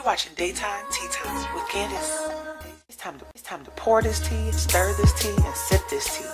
watching Daytime Tea Time with Candice. It's time to pour this tea, stir this tea, and sip this tea.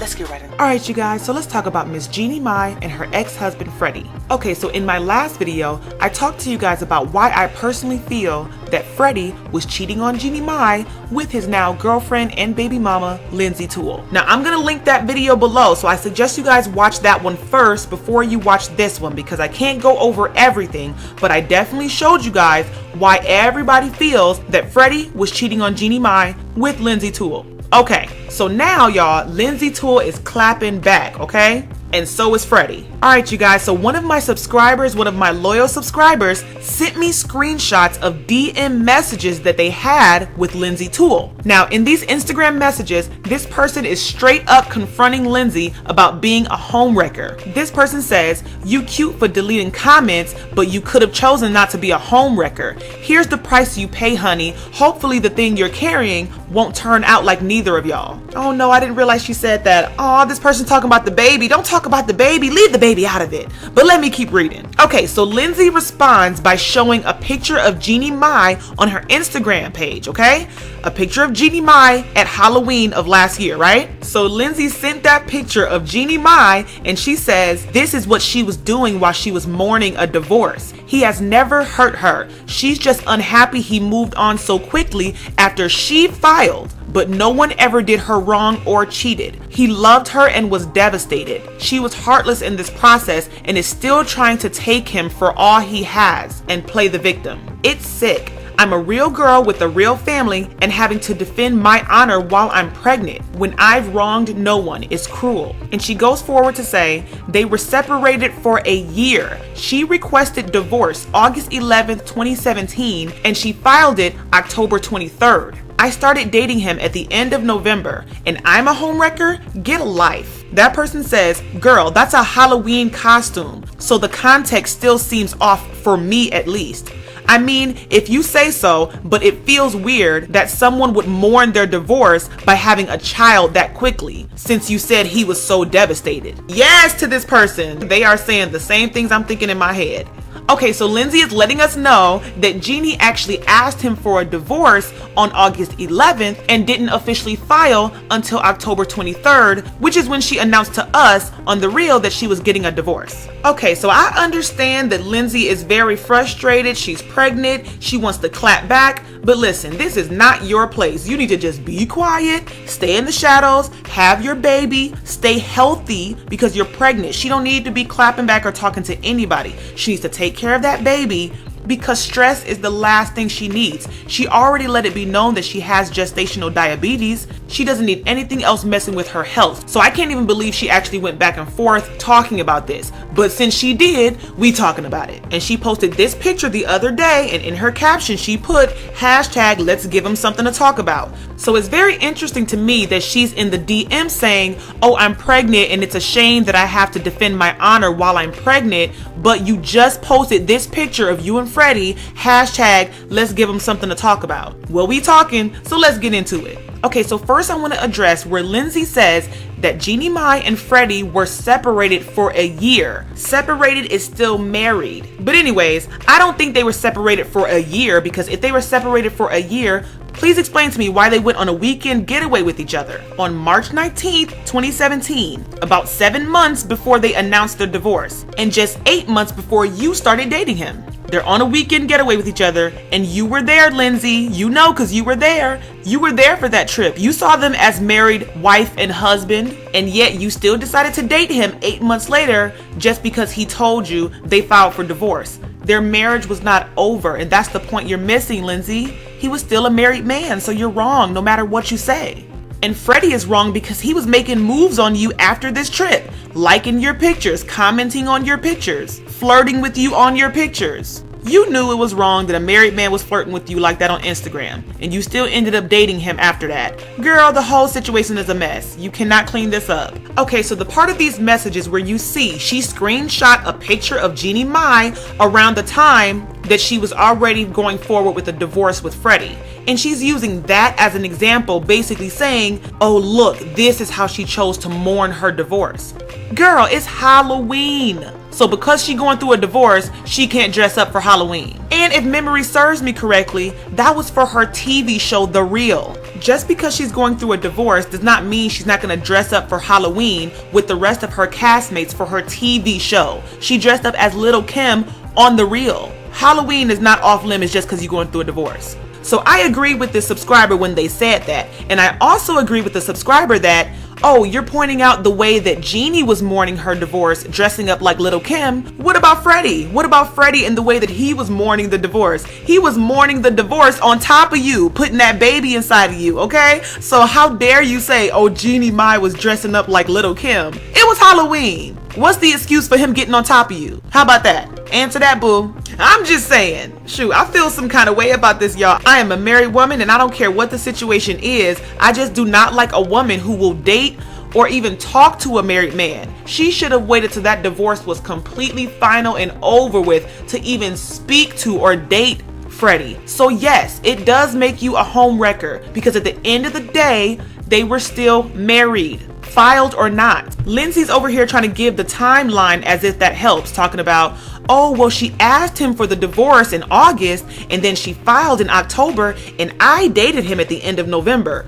Let's get right in. Alright you guys, so let's talk about Miss Jeannie Mai and her ex-husband Freddy. Okay, so in my last video, I talked to you guys about why I personally feel that Freddy was cheating on Jeannie Mai with his now girlfriend and baby mama, Linsey Toole. Now I'm gonna link that video below, so I suggest you guys watch that one first before you watch this one, because I can't go over everything, but I definitely showed you guys why everybody feels that Freddy was cheating on Jeannie Mai with Linsey Toole. Okay, so now y'all, Linsey Toole is clapping back, okay? And so is Freddy. Alright you guys, so one of my subscribers, one of my loyal subscribers, sent me screenshots of DM messages that they had with Linsey Toole. Now in these Instagram messages, this person is straight up confronting Linsey about being a homewrecker. This person says, "You cute for deleting comments, but you could have chosen not to be a homewrecker. Here's the price you pay, honey. Hopefully the thing you're carrying won't turn out like neither of y'all." Oh no, I didn't realize she said that. Oh, this person talking about the baby. Don't talk about the baby, leave the baby out of it. But let me keep reading. Okay, so Linsey responds by showing a picture of Jeannie Mai on her Instagram page, okay? A picture of Jeannie Mai at Halloween of last year, right? So Linsey sent that picture of Jeannie Mai and she says this is what she was doing while she was mourning a divorce. He has never hurt her. She's just unhappy he moved on so quickly after she filed. But no one ever did her wrong or cheated. He loved her and was devastated. She was heartless in this process and is still trying to take him for all he has and play the victim. It's sick. I'm a real girl with a real family and having to defend my honor while I'm pregnant when I've wronged no one is cruel. And she goes forward to say they were separated for a year. She requested divorce August 11th, 2017, and she filed it October 23rd. I started dating him at the end of November, and I'm a homewrecker? Get a life. That person says, girl, that's a Halloween costume, so the context still seems off for me at least. I mean, if you say so, but it feels weird that someone would mourn their divorce by having a child that quickly, since you said he was so devastated. Yes to this person. They are saying the same things I'm thinking in my head. Okay, so Linsey is letting us know that Jeannie actually asked him for a divorce on August 11th and didn't officially file until October 23rd, which is when she announced to us on The Real that she was getting a divorce. Okay, so I understand that Linsey is very frustrated. She's pregnant. She wants to clap back. But listen, this is not your place. You need to just be quiet, stay in the shadows, have your baby, stay healthy because you're pregnant. She don't need to be clapping back or talking to anybody. She needs to take care of that baby because stress is the last thing she needs. She already let it be known that she has gestational diabetes. She doesn't need anything else messing with her health. So I can't even believe she actually went back and forth talking about this. But since she did, we talking about it. And she posted this picture the other day, and in her caption she put hashtag let's give him something to talk about. So it's very interesting to me that she's in the DM saying, oh, I'm pregnant and it's a shame that I have to defend my honor while I'm pregnant, but you just posted this picture of you and Freddy, hashtag let's give him something to talk about. Well, we talking, so let's get into it. Okay, so first I want to address where Linsey says that Jeannie Mai and Freddy were separated for a year. Separated is still married. But anyways, I don't think they were separated for a year, because if they were separated for a year, please explain to me why they went on a weekend getaway with each other on March 19th, 2017, about 7 months before they announced their divorce, and just 8 months before you started dating him. They're on a weekend getaway with each other, and you were there, Linsey. You know, because you were there. You were there for that trip. You saw them as married wife and husband, and yet you still decided to date him 8 months later just because he told you they filed for divorce. Their marriage was not over, and that's the point you're missing, Linsey. He was still a married man, so you're wrong no matter what you say. And Freddy is wrong because he was making moves on you after this trip, liking your pictures, commenting on your pictures, flirting with you on your pictures. You knew it was wrong that a married man was flirting with you like that on Instagram, and you still ended up dating him after that. Girl, the whole situation is a mess. You cannot clean this up. Okay, so the part of these messages where you see she screenshot a picture of Jeannie Mai around the time that she was already going forward with a divorce with Freddy. And she's using that as an example, basically saying, oh look, this is how she chose to mourn her divorce. Girl, it's Halloween. So because she going through a divorce, she can't dress up for Halloween. And if memory serves me correctly, that was for her TV show, The Real. Just because she's going through a divorce does not mean she's not going to dress up for Halloween with the rest of her castmates for her TV show. She dressed up as Little Kim on The Real. Halloween is not off limits just because you're going through a divorce. So I agree with this subscriber when they said that. And I also agree with the subscriber that, oh, you're pointing out the way that Jeannie was mourning her divorce, dressing up like Little Kim. What about Freddy? What about Freddy and the way that he was mourning the divorce? He was mourning the divorce on top of you, putting that baby inside of you, okay? So how dare you say, oh, Jeannie Mai was dressing up like Little Kim? It was Halloween. What's the excuse for him getting on top of you? How about that? Answer that, boo. I'm just saying. Shoot, I feel some kind of way about this, y'all. I am a married woman and I don't care what the situation is. I just do not like a woman who will date or even talk to a married man. She should have waited till that divorce was completely final and over with to even speak to or date Freddy. So yes, it does make you a homewrecker because at the end of the day, they were still married, filed or not. Linsey's over here trying to give the timeline as if that helps, talking about, oh, well, she asked him for the divorce in August and then she filed in October and I dated him at the end of November.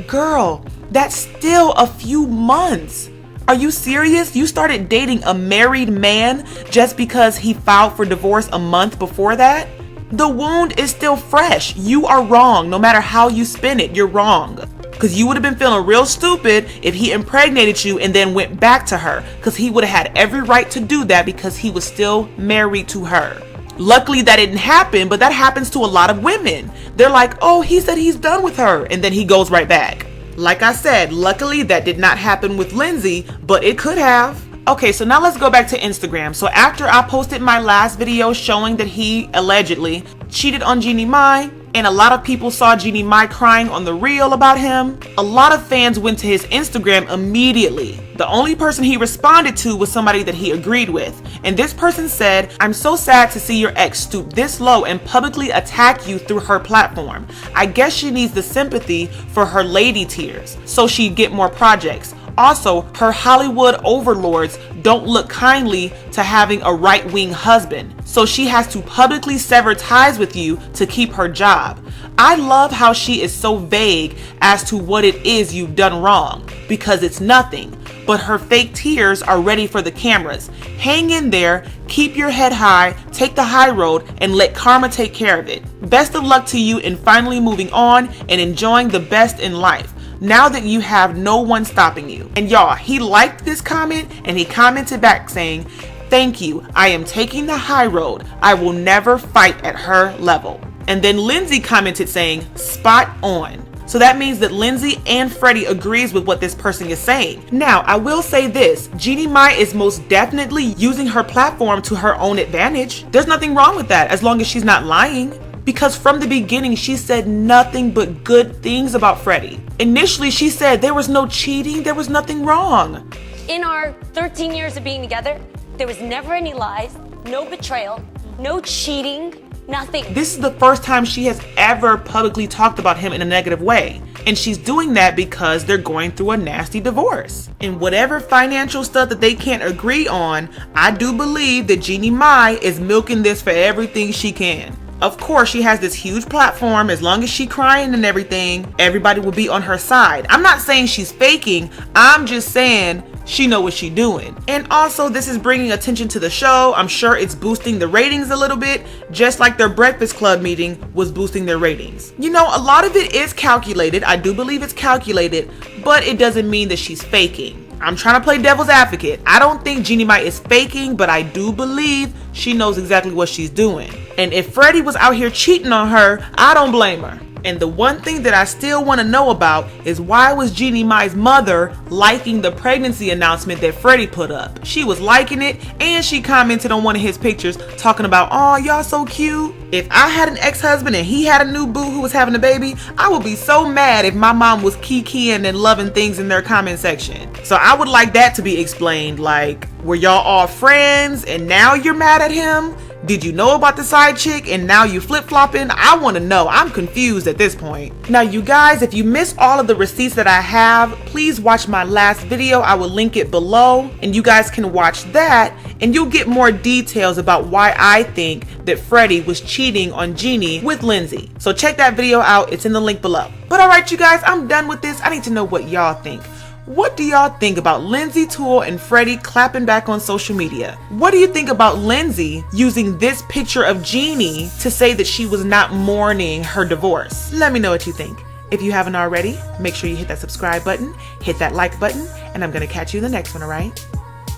Girl, that's still a few months. Are you serious? You started dating a married man just because he filed for divorce a month before that? The wound is still fresh. You are wrong. No matter how you spin it, you're wrong. Because you would have been feeling real stupid if he impregnated you and then went back to her. Because he would have had every right to do that because he was still married to her. Luckily that didn't happen, but that happens to a lot of women. They're like, oh, he said he's done with her. And then he goes right back. Like I said, luckily that did not happen with Linsey, but it could have. Okay, so now let's go back to Instagram. So after I posted my last video showing that he allegedly cheated on Jeannie Mai, and a lot of people saw Jeannie Mai crying on The Real about him, a lot of fans went to his Instagram immediately. The only person he responded to was somebody that he agreed with. And this person said, I'm so sad to see your ex stoop this low and publicly attack you through her platform. I guess she needs the sympathy for her lady tears so she'd get more projects. Also, her Hollywood overlords don't look kindly to having a right-wing husband, so she has to publicly sever ties with you to keep her job. I love how she is so vague as to what it is you've done wrong, because it's nothing, but her fake tears are ready for the cameras. Hang in there, keep your head high, take the high road, and let karma take care of it. Best of luck to you in finally moving on and enjoying the best in life, now that you have no one stopping you. And y'all, he liked this comment and he commented back saying, thank you, I am taking the high road. I will never fight at her level. And then Linsey commented saying, spot on. So that means that Linsey and Freddy agrees with what this person is saying. Now, I will say this, Jeannie Mai is most definitely using her platform to her own advantage. There's nothing wrong with that as long as she's not lying. Because from the beginning, she said nothing but good things about Freddy. Initially, she said there was no cheating, there was nothing wrong. In our 13 years of being together, there was never any lies, no betrayal, no cheating, nothing. This is the first time she has ever publicly talked about him in a negative way. And she's doing that because they're going through a nasty divorce. And whatever financial stuff that they can't agree on, I do believe that Jeannie Mai is milking this for everything she can. Of course, she has this huge platform. As long as she's crying and everything, everybody will be on her side. I'm not saying she's faking. I'm just saying she know what she's doing. And also, this is bringing attention to the show. I'm sure it's boosting the ratings a little bit, just like their Breakfast Club meeting was boosting their ratings. You know, a lot of it is calculated. I do believe it's calculated, but it doesn't mean that she's faking. I'm trying to play devil's advocate. I don't think Jeannie Mai is faking, but I do believe she knows exactly what she's doing. And if Freddy was out here cheating on her, I don't blame her. And the one thing that I still want to know about is why was Jeannie Mai's mother liking the pregnancy announcement that Freddy put up? She was liking it and she commented on one of his pictures talking about, oh, y'all so cute. If I had an ex-husband and he had a new boo who was having a baby, I would be so mad if my mom was kikiing and loving things in their comment section. So I would like that to be explained. Like, were y'all all friends and now you're mad at him? Did you know about the side chick and now you flip-flopping? I want to know. I'm confused at this point. Now, you guys, if you missed all of the receipts that I have, please watch my last video. I will link it below and you guys can watch that and you'll get more details about why I think that Freddy was cheating on Jeannie with Linsey. So check that video out. It's in the link below. But all right, you guys, I'm done with this. I need to know what y'all think. What do y'all think about Linsey, Toole, and Freddy clapping back on social media? What do you think about Linsey using this picture of Jeannie to say that she was not mourning her divorce? Let me know what you think. If you haven't already, make sure you hit that subscribe button, hit that like button, and I'm gonna catch you in the next one, all right?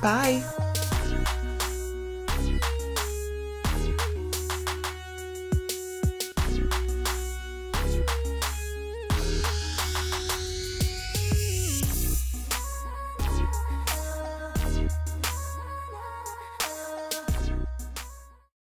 Bye.